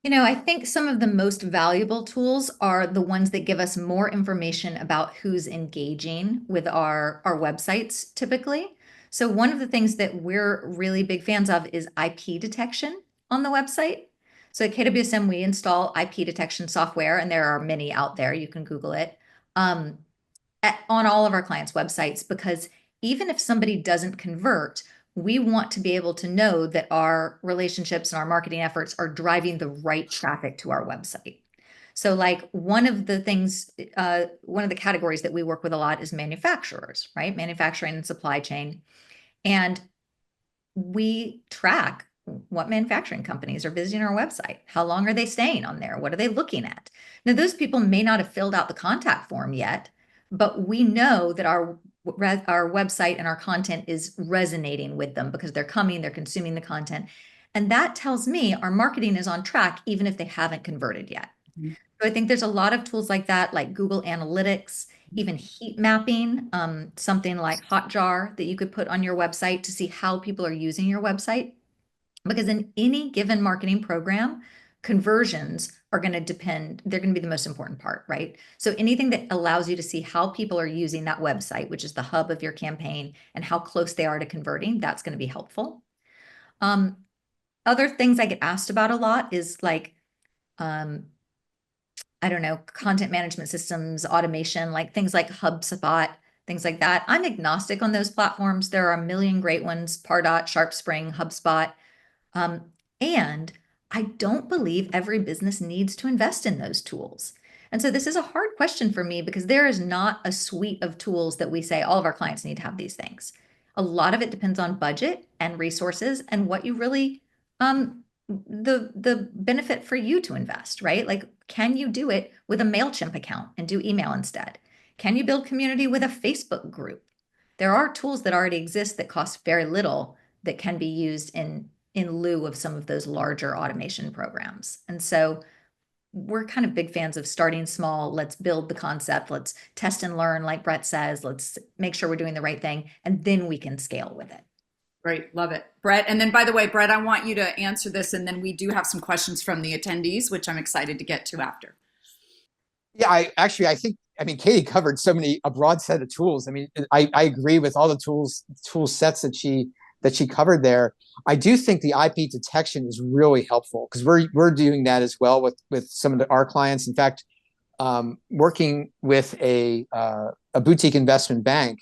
I think some of the most valuable tools are the ones that give us more information about who's engaging with our websites typically. So one of the things that we're really big fans of is IP detection on the website. So at KWSM, we install IP detection software, and there are many out there. You can Google it. Um, on all of our clients' websites, because even if somebody doesn't convert, we want to be able to know that our relationships and our marketing efforts are driving the right traffic to our website. So, like one of the things, one of the categories that we work with a lot is manufacturers, right? Manufacturing and supply chain. And we track what manufacturing companies are visiting our website. How long are they staying on there? What are they looking at? Now, those people may not have filled out the contact form yet, but we know that our website and our content is resonating with them because they're coming, they're consuming the content. And that tells me our marketing is on track, even if they haven't converted yet. So I think there's a lot of tools like that, like Google Analytics, even heat mapping, something like Hotjar that you could put on your website to see how people are using your website. Because in any given marketing program, conversions are going to depend, they're going to be the most important part, right? So anything that allows you to see how people are using that website, which is the hub of your campaign, and how close they are to converting, that's going to be helpful. Um, Other things I get asked about a lot is like, um, I don't know, content management systems, automation, like things like HubSpot, things like that. I'm agnostic on those platforms. There are a million great ones, Pardot, SharpSpring, HubSpot. Um, and I don't believe every business needs to invest in those tools. And so this is a hard question for me because there is not a suite of tools that we say all of our clients need to have these things. A lot of it depends on budget and resources and what you really the benefit for you to invest, right? Like, can you do it with a MailChimp account and do email instead? Can you build community with a Facebook group? There are tools that already exist that cost very little that can be used in lieu of some of those larger automation programs. And so we're kind of big fans of starting small. Let's build the concept. Let's test and learn, like Brett says. Let's make sure we're doing the right thing, and then we can scale with it. Great, love it. Brett, and then by the way, Brett, I want you to answer this, and then we do have some questions from the attendees, which I'm excited to get to after. Yeah, I think, I mean, Katie covered so many, a broad set of tools. I mean, I agree with all the tool sets that she covered there. I do think the IP detection is really helpful because we're doing that as well with some of our clients. In fact, working with a boutique investment bank.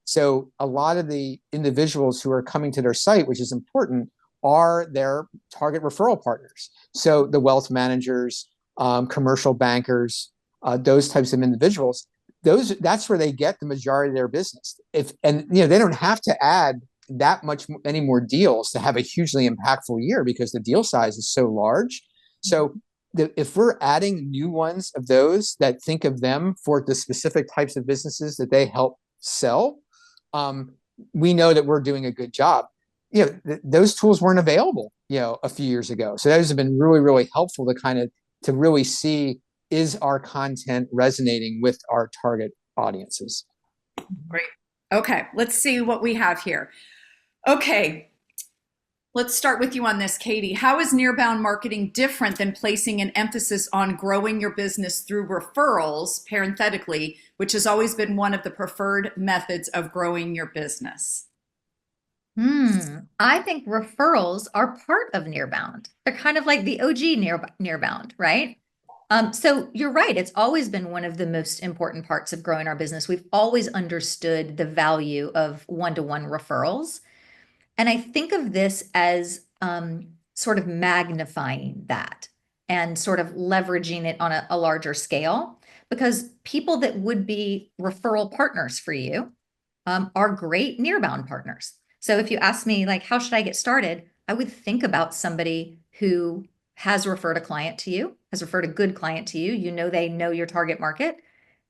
So a lot of the individuals who are coming to their site, which is important, are their target referral partners. So the wealth managers, commercial bankers, those types of individuals, that's where they get the majority of their business. They don't have to add that much any more deals to have a hugely impactful year because the deal size is so large. So if we're adding new ones of those that think of them for the specific types of businesses that they help sell, we know that we're doing a good job. Those tools weren't available, a few years ago. So those have been really, really helpful to really see, is our content resonating with our target audiences? Great. Okay, let's see what we have here. Okay, let's start with you on this, Katie. How is Nearbound marketing different than placing an emphasis on growing your business through referrals, parenthetically, which has always been one of the preferred methods of growing your business? I think referrals are part of Nearbound. They're kind of like the OG Nearbound, right? So you're right. It's always been one of the most important parts of growing our business. We've always understood the value of one-to-one referrals. And I think of this as sort of magnifying that and sort of leveraging it on a larger scale because people that would be referral partners for you are great Nearbound partners. So if you ask me, like, how should I get started? I would think about somebody who has referred a client to you, has referred a good client to you. You know, they know your target market,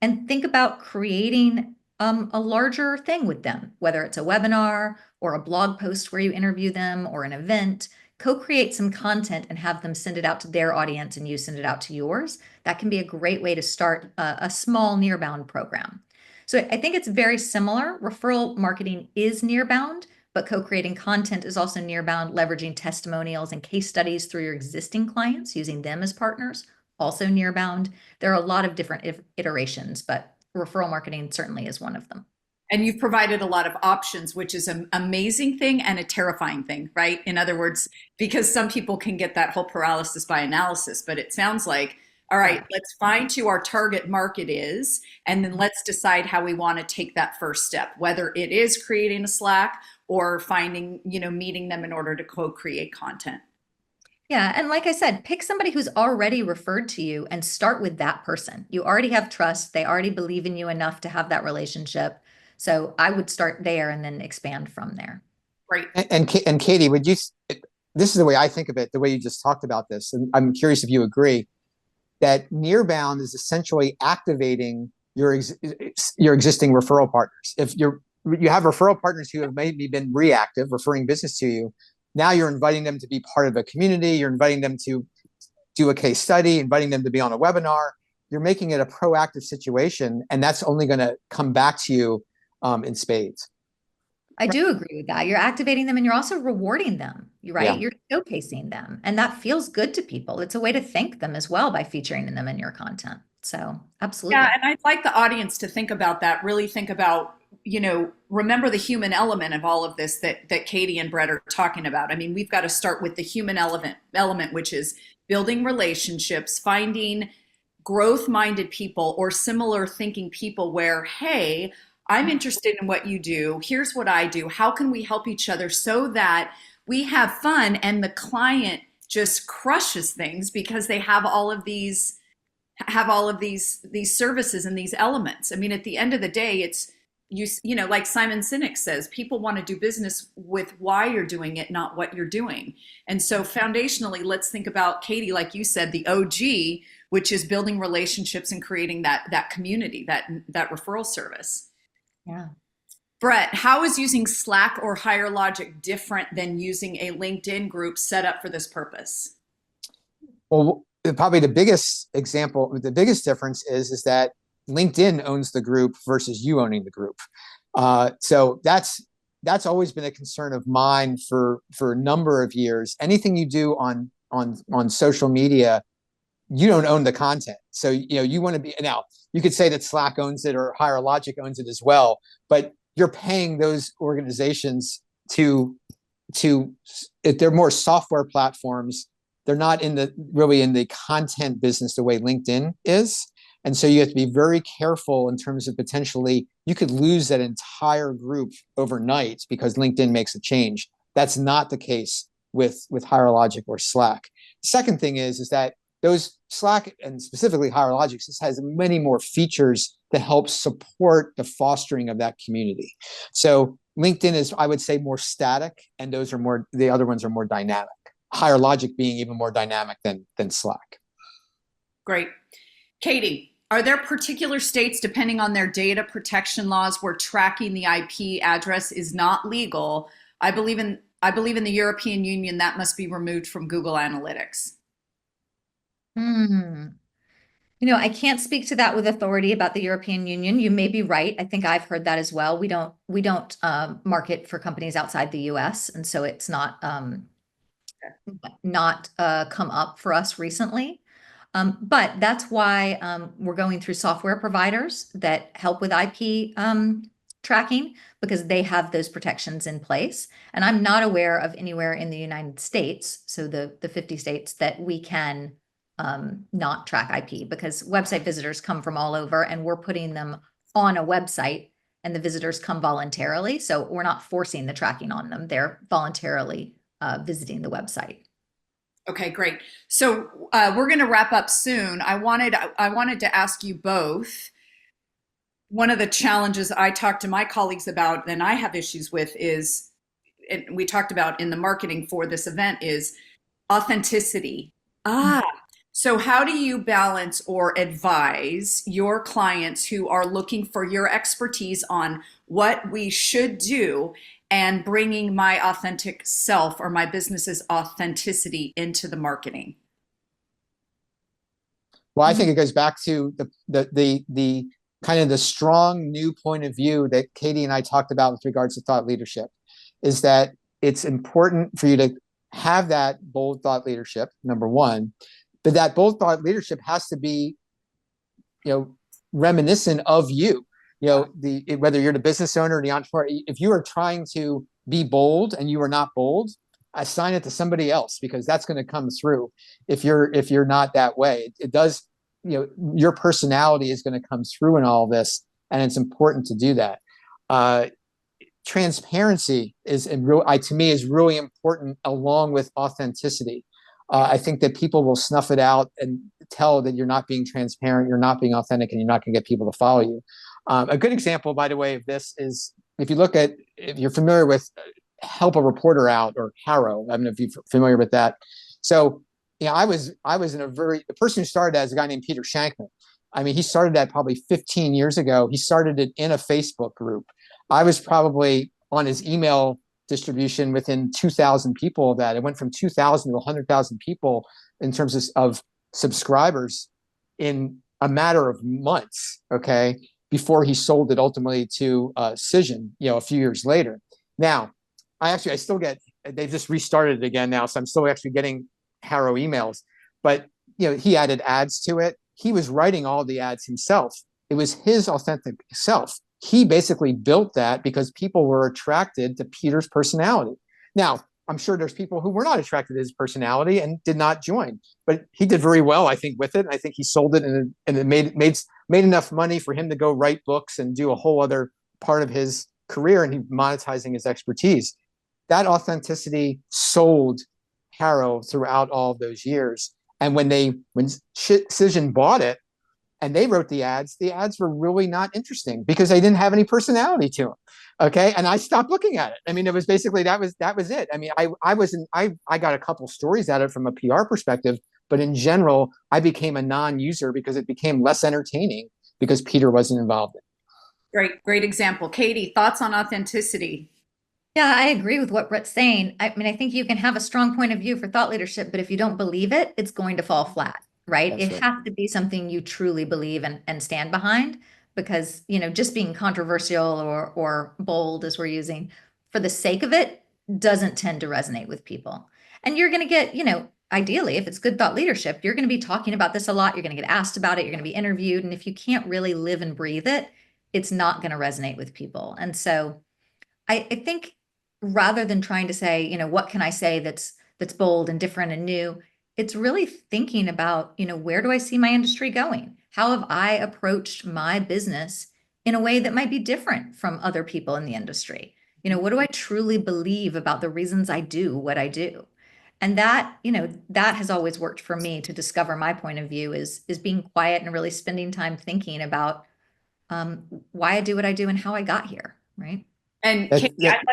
and think about creating a larger thing with them, whether it's a webinar or a blog post where you interview them or an event. Co-create some content and have them send it out to their audience and you send it out to yours. That can be a great way to start a small Nearbound program. So I think it's very similar. Referral marketing is Nearbound, but co-creating content is also Nearbound, leveraging testimonials and case studies through your existing clients, using them as partners, also Nearbound. There are a lot of different iterations, but referral marketing certainly is one of them. And you've provided a lot of options, which is an amazing thing and a terrifying thing, right? In other words, because some people can get that whole paralysis by analysis, but it sounds like, all right, Yeah. let's find who our target market is, and then let's decide how we want to take that first step, whether it is creating a Slack or finding, meeting them in order to co-create content. Yeah, and like I said, pick somebody who's already referred to you and start with that person. You already have trust. They already believe in you enough to have that relationship. So I would start there and then expand from there. Right. And Katie, would you? This is the way I think of it. The way you just talked about this, and I'm curious if you agree that Nearbound is essentially activating your existing referral partners. If you have referral partners who have maybe been reactive, referring business to you, now you're inviting them to be part of a community. You're inviting them to do a case study, inviting them to be on a webinar. You're making it a proactive situation, and that's only going to come back to you in spades. I do agree with that. You're activating them and you're also rewarding them, right? Yeah. You're showcasing them, and that feels good to people. It's a way to thank them as well by featuring them in your content. So, Yeah, absolutely. and I'd like the audience to think about that, really think about, remember the human element of all of this that Katie and Brett are talking about. I mean, we've got to start with the human element, which is building relationships, finding growth-minded people or similar thinking people where, hey, I'm interested in what you do. Here's what I do. How can we help each other so that we have fun and the client just crushes things because they have all of these services and these elements. I mean, at the end of the day, it's like Simon Sinek says, people want to do business with why you're doing it, not what you're doing. And so foundationally, let's think about, Katie, like you said, the OG, which is building relationships and creating that community, that referral service. Yeah. Brett, how is using Slack or Higher Logic different than using a LinkedIn group set up for this purpose? Well, probably the biggest difference is that LinkedIn owns the group versus you owning the group. So that's always been a concern of mine for a number of years. Anything you do on social media, you don't own the content. So you want to be now. You could say that Slack owns it or Higher Logic owns it as well, but you're paying those organizations to if they're more software platforms. They're not really in the content business the way LinkedIn is. And so you have to be very careful in terms of potentially you could lose that entire group overnight because LinkedIn makes a change. That's not the case with Higher Logic or Slack. The second thing is that those Slack and specifically Higher Logic has many more features to help support the fostering of that community. So LinkedIn is, I would say, more static, and the other ones are more dynamic. Higher Logic being even more dynamic than Slack. Great. Katie, are there particular states, depending on their data protection laws, where tracking the IP address is not legal? I believe in the European Union that must be removed from Google Analytics. Hmm. I can't speak to that with authority about the European Union. You may be right. I think I've heard that as well. We don't market for companies outside the US, and so it's not come up for us recently. But that's why we're going through software providers that help with IP tracking because they have those protections in place. And I'm not aware of anywhere in the United States, so the 50 states, that we can not track IP, because website visitors come from all over and we're putting them on a website and the visitors come voluntarily. So we're not forcing the tracking on them. They're voluntarily visiting the website. Okay, great. So we're going to wrap up soon. I wanted to ask you both. One of the challenges I talk to my colleagues about, and I have issues with, is, and we talked about in the marketing for this event, is authenticity. So how do you balance or advise your clients who are looking for your expertise on what we should do and bringing my authentic self or my business's authenticity into the marketing? Well, I think it goes back to the kind of the strong new point of view that Katie and I talked about with regards to thought leadership, is that it's important for you to have that bold thought leadership, number one, but that bold thought leadership has to be, reminiscent of you. Whether you're the business owner or the entrepreneur, if you are trying to be bold and you are not bold, assign it to somebody else, because that's going to come through. If you're not that way, it does. Your personality is going to come through in all this, and it's important to do that. Transparency to me is really important, along with authenticity. I think that people will snuff it out and tell that you're not being transparent, you're not being authentic, and you're not going to get people to follow you. A good example, by the way, of this is if you're familiar with Help a Reporter Out, or Harrow. I don't know if you're familiar with that. So, I was the person who started that is a guy named Peter Shankman. I mean, he started that probably 15 years ago. He started it in a Facebook group. I was probably on his email distribution within 2,000 people of that. It went from 2,000 to 100,000 people in terms of subscribers in a matter of months, okay, before he sold it ultimately to Cision, a few years later. Now, I still get, they've just restarted it again now, so I'm still actually getting Harrow emails. But, he added ads to it. He was writing all the ads himself. It was his authentic self. He basically built that because people were attracted to Peter's personality. Now, I'm sure there's people who were not attracted to his personality and did not join, but he did very well, I think, with it. I think he sold it, and it made enough money for him to go write books and do a whole other part of his career, and he monetizing his expertise. That authenticity sold Harrow throughout all of those years. And when Cision bought it, and they wrote the ads were really not interesting because they didn't have any personality to them. Okay. And I stopped looking at it. I mean, it was basically, that was it. I mean, I got a couple stories at it from a PR perspective, but in general, I became a non-user because it became less entertaining because Peter wasn't involved in it. Great example. Katie, thoughts on authenticity? Yeah, I agree with what Brett's saying. I mean, I think you can have a strong point of view for thought leadership, but if you don't believe it, it's going to fall flat, right? That's It right. has to be something you truly believe and stand behind, because, just being controversial or bold, as we're using, for the sake of it, doesn't tend to resonate with people. And you're going to get, ideally, if it's good thought leadership, you're going to be talking about this a lot. You're going to get asked about it. You're going to be interviewed. And if you can't really live and breathe it, it's not going to resonate with people. And so I think, rather than trying to say, what can I say that's bold and different and new, it's really thinking about, where do I see my industry going? How have I approached my business in a way that might be different from other people in the industry? What do I truly believe about the reasons I do what I do? And that has always worked for me to discover my point of view, is being quiet and really spending time thinking about why I do what I do and how I got here, right? And That, Katie, that,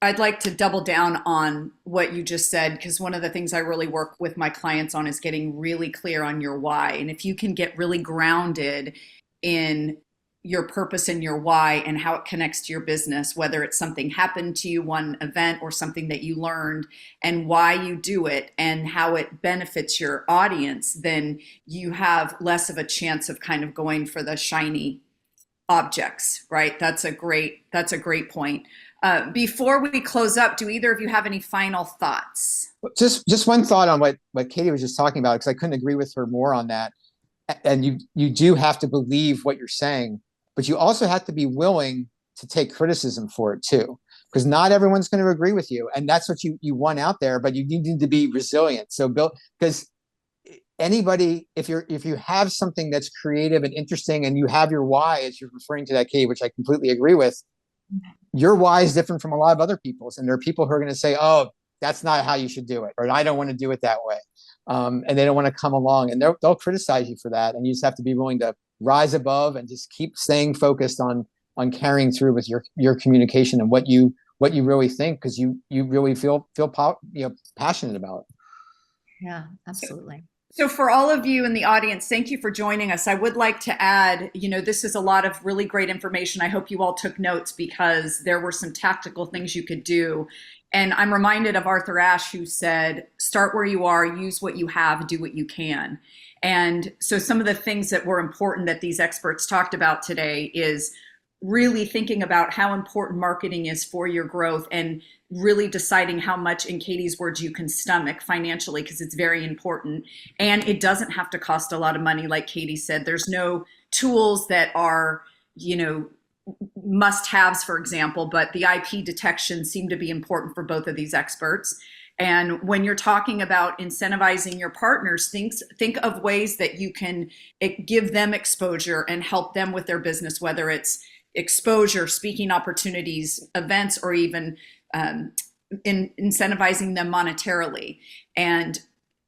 I'd like to double down on what you just said, because one of the things I really work with my clients on is getting really clear on your why. And if you can get really grounded in your purpose and your why and how it connects to your business, whether it's something happened to you, one event, or something that you learned, and why you do it and how it benefits your audience, then you have less of a chance of kind of going for the shiny objects, right? That's a great point. Before we close up, do either of you have any final thoughts? just one thought on what Katie was just talking about, because I couldn't agree with her more on that. And you do have to believe what you're saying, but you also have to be willing to take criticism for it too, because not everyone's going to agree with you, and that's what you want out there. But you need to be resilient. So Bill, because anybody, if you have something that's creative and interesting, and you have your why, as you're referring to that, Kate, which I completely agree with, your why is different from a lot of other people's, and there are people who are going to say, "Oh, that's not how you should do it," or "I don't want to do it that way," and they don't want to come along, and they'll criticize you for that, and you just have to be willing to rise above and just keep staying focused on carrying through with your communication and what you really think, because you really feel passionate about it. Yeah, absolutely. So for all of you in the audience, thank you for joining us. I would like to add, this is a lot of really great information. I hope you all took notes, because there were some tactical things you could do. And I'm reminded of Arthur Ashe, who said, start where you are, use what you have, do what you can. And so some of the things that were important that these experts talked about today is really thinking about how important marketing is for your growth, and really deciding how much, in Katie's words, you can stomach financially, because it's very important. And it doesn't have to cost a lot of money. Like Katie said, there's no tools that are, must-haves, for example, but the IP detection seemed to be important for both of these experts. And when you're talking about incentivizing your partners, think of ways that you can give them exposure and help them with their business, whether it's exposure, speaking opportunities, events, or even in incentivizing them monetarily. And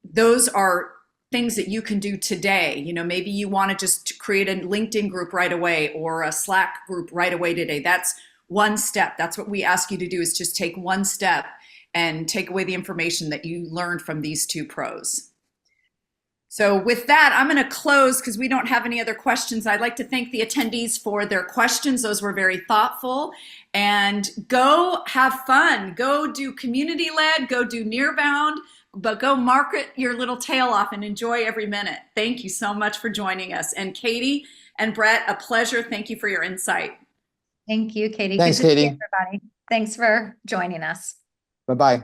those are things that you can do today. Maybe you want to just create a LinkedIn group right away, or a Slack group right away today. That's one step. That's what we ask you to do, is just take one step and take away the information that you learned from these two pros. So with that, I'm going to close, because we don't have any other questions. I'd like to thank the attendees for their questions. Those were very thoughtful. And go have fun. Go do community-led, go do Nearbound, but go market your little tail off and enjoy every minute. Thank you so much for joining us. And Katie and Brett, a pleasure. Thank you for your insight. Thank you, Katie. Thanks, Good to see Katie. everybody. Thanks for joining us. Bye-bye.